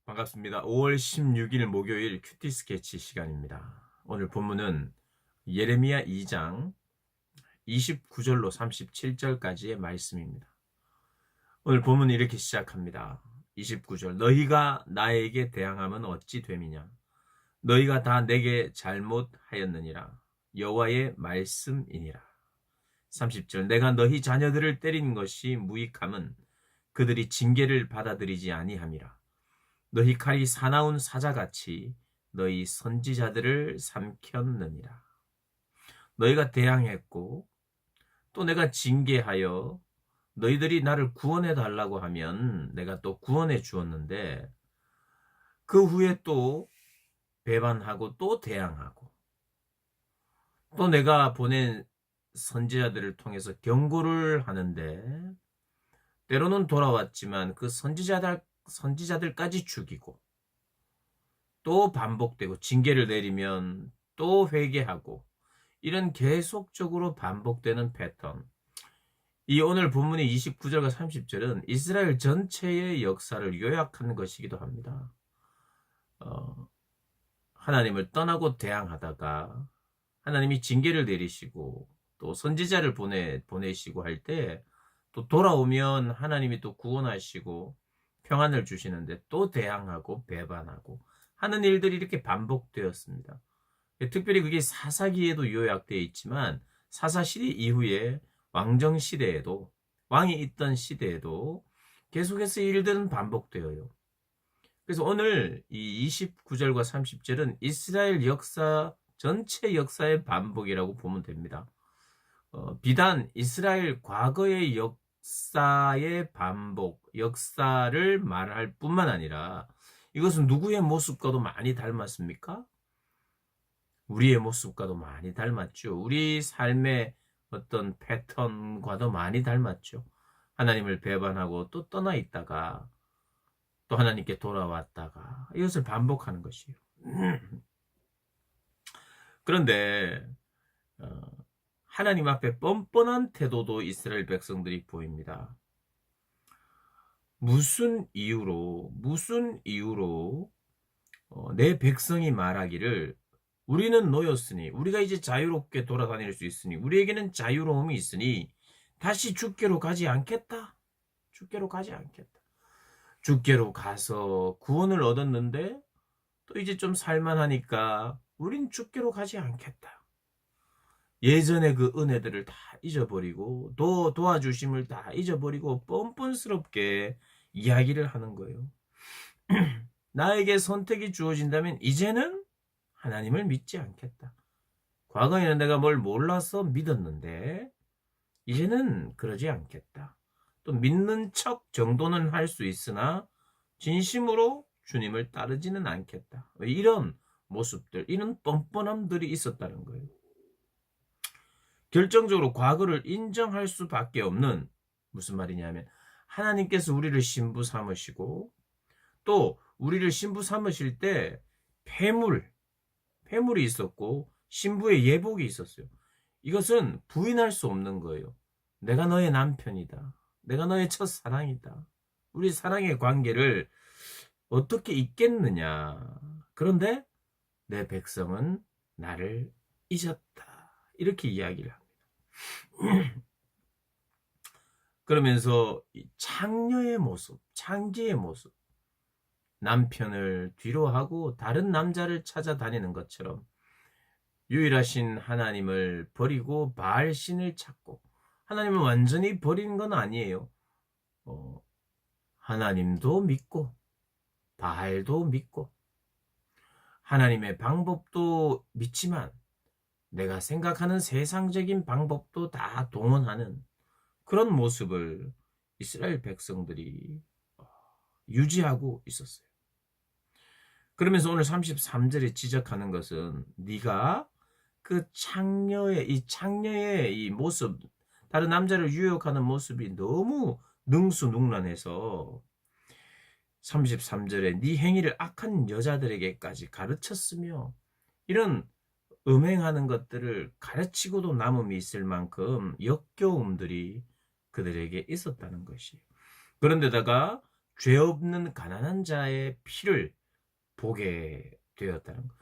반갑습니다. 5월 16일 목요일 큐티 스케치 시간입니다. 오늘 본문은 예레미야 2장 29절로 37절까지의 말씀입니다. 오늘 본문은 이렇게 시작합니다. 29절 너희가 나에게 대항함은 어찌 됨이냐 너희가 다 내게 잘못하였느니라 여호와의 말씀이니라. 30절 내가 너희 자녀들을 때린 것이 무익함은 그들이 징계를 받아들이지 아니함이라. 너희 칼이 사나운 사자같이 너희 선지자들을 삼켰느니라. 너희가 대항했고 또 내가 징계하여 너희들이 나를 구원해 달라고 하면 내가 또 구원해 주었는데 그 후에 또 배반하고 또 대항하고 또 내가 보낸 선지자들을 통해서 경고를 하는데 때로는 돌아왔지만 그 선지자들까지 죽이고 또 반복되고 징계를 내리면 또 회개하고 이런 계속적으로 반복되는 패턴. 이 오늘 본문의 29절과 30절은 이스라엘 전체의 역사를 요약하는 것이기도 합니다. 하나님을 떠나고 대항하다가 하나님이 징계를 내리시고 또 선지자를 보내시고 할 때 또 돌아오면 하나님이 또 구원하시고 평안을 주시는데 또 대항하고 배반하고 하는 일들이 이렇게 반복되었습니다. 특별히 그게 사사기에도 요약되어 있지만 사사시대 이후에 왕정시대에도 왕이 있던 시대에도 계속해서 일들은 반복되어요. 그래서 오늘 이 29절과 30절은 이스라엘 역사 전체 역사의 반복이라고 보면 됩니다. 비단 이스라엘 과거의 역사의 반복, 역사를 말할 뿐만 아니라 이것은 누구의 모습과도 많이 닮았습니까? 우리의 모습과도 많이 닮았죠. 우리 삶의 어떤 패턴과도 많이 닮았죠. 하나님을 배반하고 또 떠나 있다가 또 하나님께 돌아왔다가 이것을 반복하는 것이에요. 그런데 하나님 앞에 뻔뻔한 태도도 이스라엘 백성들이 보입니다. 무슨 이유로 내 백성이 말하기를 우리는 노였으니 우리가 이제 자유롭게 돌아다닐 수 있으니 우리에게는 자유로움이 있으니 다시 주께로 가지 않겠다. 주께로 가서 구원을 얻었는데 또 이제 좀 살만하니까 우린 주께로 가지 않겠다. 예전의 그 은혜들을 다 잊어버리고 도와주심을 다 잊어버리고 뻔뻔스럽게 이야기를 하는 거예요. 나에게 선택이 주어진다면 이제는 하나님을 믿지 않겠다. 과거에는 내가 뭘 몰라서 믿었는데 이제는 그러지 않겠다. 또 믿는 척 정도는 할 수 있으나 진심으로 주님을 따르지는 않겠다. 이런 모습들, 이런 뻔뻔함들이 있었다는 거예요. 결정적으로 과거를 인정할 수밖에 없는, 무슨 말이냐면 하나님께서 우리를 신부 삼으시고 또 우리를 신부 삼으실 때 폐물이 있었고 신부의 예복이 있었어요. 이것은 부인할 수 없는 거예요. 내가 너의 남편이다. 내가 너의 첫사랑이다. 우리 사랑의 관계를 어떻게 잊겠느냐. 그런데 내 백성은 나를 잊었다. 이렇게 이야기를 합니다. 그러면서 창녀의 모습, 창기의 모습, 남편을 뒤로 하고 다른 남자를 찾아다니는 것처럼 유일하신 하나님을 버리고 바알신을 찾고, 하나님을 완전히 버린 건 아니에요. 하나님도 믿고 바알도 믿고 하나님의 방법도 믿지만 내가 생각하는 세상적인 방법도 다 동원하는 그런 모습을 이스라엘 백성들이 유지하고 있었어요. 그러면서 오늘 33절에 지적하는 것은 네가 그 창녀의 이 모습, 다른 남자를 유혹하는 모습이 너무 능수능란해서 33절에 네 행위를 악한 여자들에게까지 가르쳤으며, 이런 음행하는 것들을 가르치고도 남음이 있을 만큼 역겨움들이 그들에게 있었다는 것이에요. 그런데다가 죄 없는 가난한 자의 피를 보게 되었다는 거.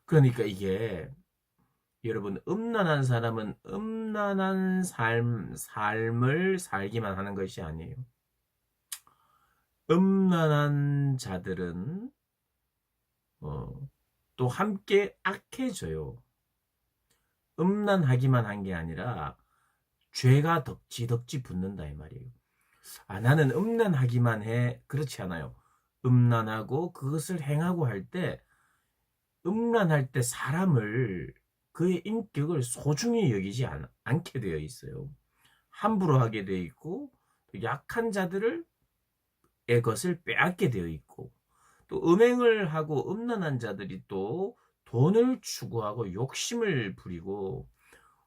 그러니까 이게 여러분, 음란한 사람은 음란한 삶을 살기만 하는 것이 아니에요. 음란한 자들은 또 함께 악해져요. 음란하기만 한 게 아니라 죄가 덕지덕지 붙는다 이 말이에요. 나는 음란하기만 해. 그렇지 않아요. 음란하고 그것을 행하고 할 때, 음란할 때 사람을, 그의 인격을 소중히 여기지 않게 되어 있어요. 함부로 하게 되어 있고, 또 약한 자들을 의 것을 빼앗게 되어 있고, 또 음행을 하고 음란한 자들이 또 돈을 추구하고 욕심을 부리고,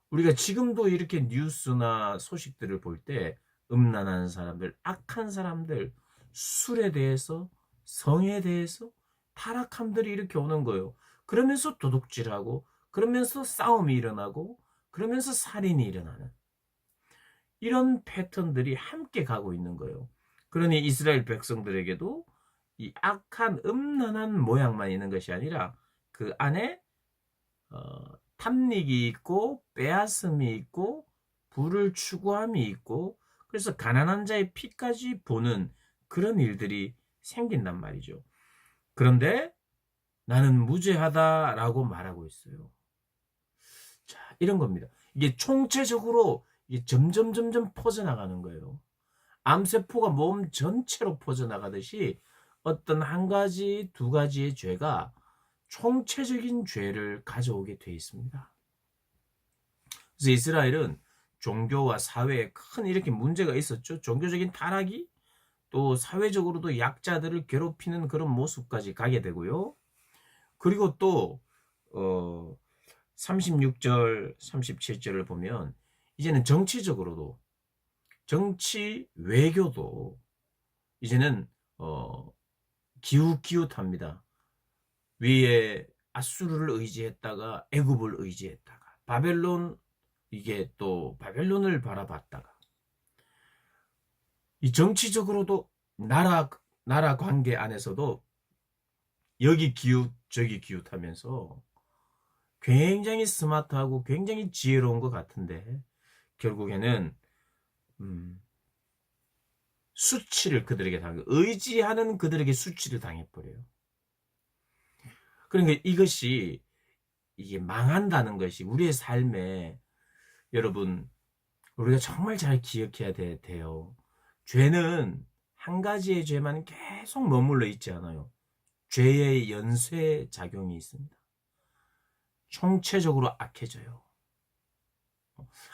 우리가 지금도 이렇게 뉴스나 소식들을 볼 때 음란한 사람들, 악한 사람들, 술에 대해서, 성에 대해서 타락함들이 이렇게 오는 거예요. 그러면서 도둑질하고, 그러면서 싸움이 일어나고, 그러면서 살인이 일어나는 이런 패턴들이 함께 가고 있는 거예요. 그러니 이스라엘 백성들에게도 이 악한 음란한 모양만 있는 것이 아니라 그 안에 탐닉이 있고 빼앗음이 있고 부를 추구함이 있고, 그래서 가난한 자의 피까지 보는 그런 일들이 생긴단 말이죠. 그런데 나는 무죄하다라고 말하고 있어요. 자, 이런 겁니다. 이게 총체적으로 이게 점점 퍼져나가는 거예요. 암세포가 몸 전체로 퍼져나가듯이 어떤 한 가지, 두 가지의 죄가 총체적인 죄를 가져오게 돼 있습니다. 그래서 이스라엘은 종교와 사회에 큰 이렇게 문제가 있었죠. 종교적인 타락이 또 사회적으로도 약자들을 괴롭히는 그런 모습까지 가게 되고요. 그리고 또 36절, 37절을 보면 이제는 정치적으로도, 정치 외교도 이제는 기웃기웃합니다. 위에 아수르를 의지했다가 애굽을 의지했다가 바벨론, 이게 또 바벨론을 바라봤다가, 이 정치적으로도 나라 관계 안에서도 여기 기웃 저기 기웃하면서 굉장히 스마트하고 굉장히 지혜로운 것 같은데 결국에는 수치를 그들에게 당해, 의지하는 그들에게 수치를 당해버려요. 그러니까 이것이, 이게 망한다는 것이 우리의 삶에, 여러분, 우리가 정말 잘 기억해야 돼요. 죄는 한 가지의 죄만 계속 머물러 있지 않아요. 죄의 연쇄 작용이 있습니다. 총체적으로 악해져요.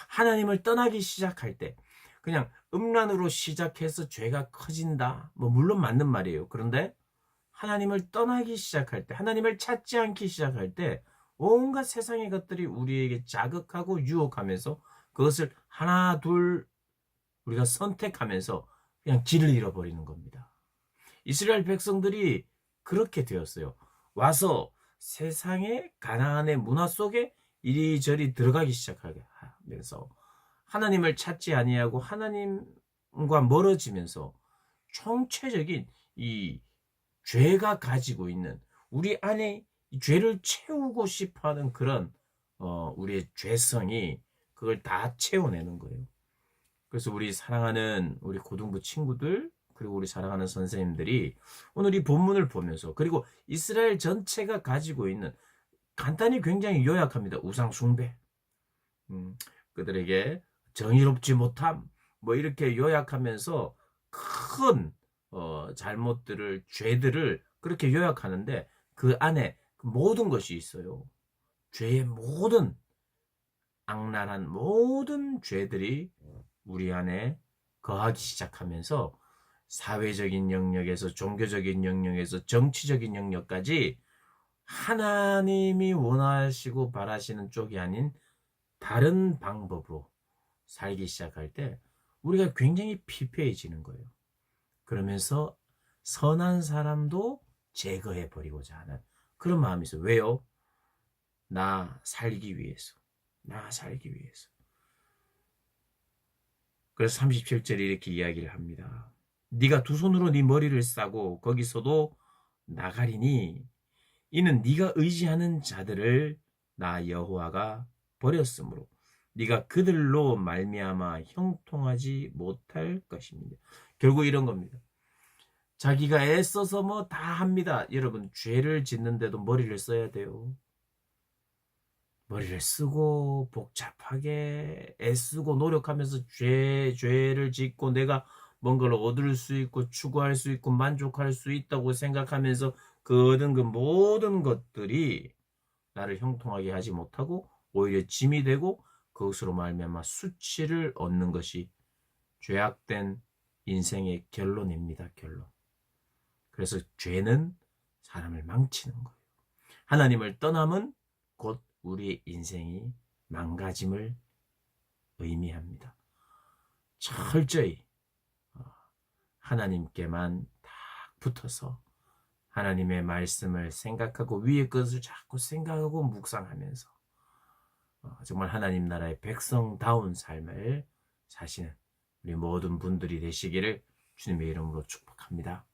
하나님을 떠나기 시작할 때 그냥 음란으로 시작해서 죄가 커진다, 뭐 물론 맞는 말이에요. 그런데 하나님을 떠나기 시작할 때, 하나님을 찾지 않기 시작할 때 온갖 세상의 것들이 우리에게 자극하고 유혹하면서 그것을 하나 둘 우리가 선택하면서 그냥 길을 잃어버리는 겁니다. 이스라엘 백성들이 그렇게 되었어요. 와서 세상의 가나안의 문화 속에 이리저리 들어가기 시작하면서 하나님을 찾지 아니하고 하나님과 멀어지면서 총체적인 이 죄가 가지고 있는, 우리 안에 이 죄를 채우고 싶어하는 그런 우리의 죄성이 그걸 다 채워내는 거예요. 그래서 우리 사랑하는 우리 고등부 친구들, 그리고 우리 사랑하는 선생님들이 오늘 이 본문을 보면서, 그리고 이스라엘 전체가 가지고 있는, 간단히 굉장히 요약합니다. 우상 숭배, 그들에게 정의롭지 못함, 뭐 이렇게 요약하면서 큰 잘못들을, 죄들을 그렇게 요약하는데 그 안에 모든 것이 있어요. 죄의 모든, 악랄한 모든 죄들이 우리 안에 거하기 시작하면서 사회적인 영역에서, 종교적인 영역에서, 정치적인 영역까지 하나님이 원하시고 바라시는 쪽이 아닌 다른 방법으로 살기 시작할 때 우리가 굉장히 피폐해지는 거예요. 그러면서 선한 사람도 제거해 버리고자 하는 그런 마음이 있어요. 왜요? 나 살기 위해서. 나 살기 위해서. 그래서 37절에 이렇게 이야기를 합니다. 네가 두 손으로 네 머리를 싸고 거기서도 나가리니 이는 네가 의지하는 자들을 나 여호와가 버렸으므로 네가 그들로 말미암아 형통하지 못할 것입니다. 결국 이런 겁니다. 자기가 애써서 뭐 다 합니다. 여러분, 죄를 짓는데도 머리를 써야 돼요. 머리를 쓰고 복잡하게 애쓰고 노력하면서 죄를 짓고 내가 뭔가를 얻을 수 있고 추구할 수 있고 만족할 수 있다고 생각하면서 그 얻은 그 모든 것들이 나를 형통하게 하지 못하고 오히려 짐이 되고 그것으로 말미암아 수치를 얻는 것이 죄악된 인생의 결론입니다. 결론. 그래서 죄는 사람을 망치는 거예요. 하나님을 떠남은 곧 우리 인생이 망가짐을 의미합니다. 철저히 하나님께만 딱 붙어서 하나님의 말씀을 생각하고 위의 것을 자꾸 생각하고 묵상하면서 정말 하나님 나라의 백성다운 삶을 사시는 우리 모든 분들이 되시기를 주님의 이름으로 축복합니다.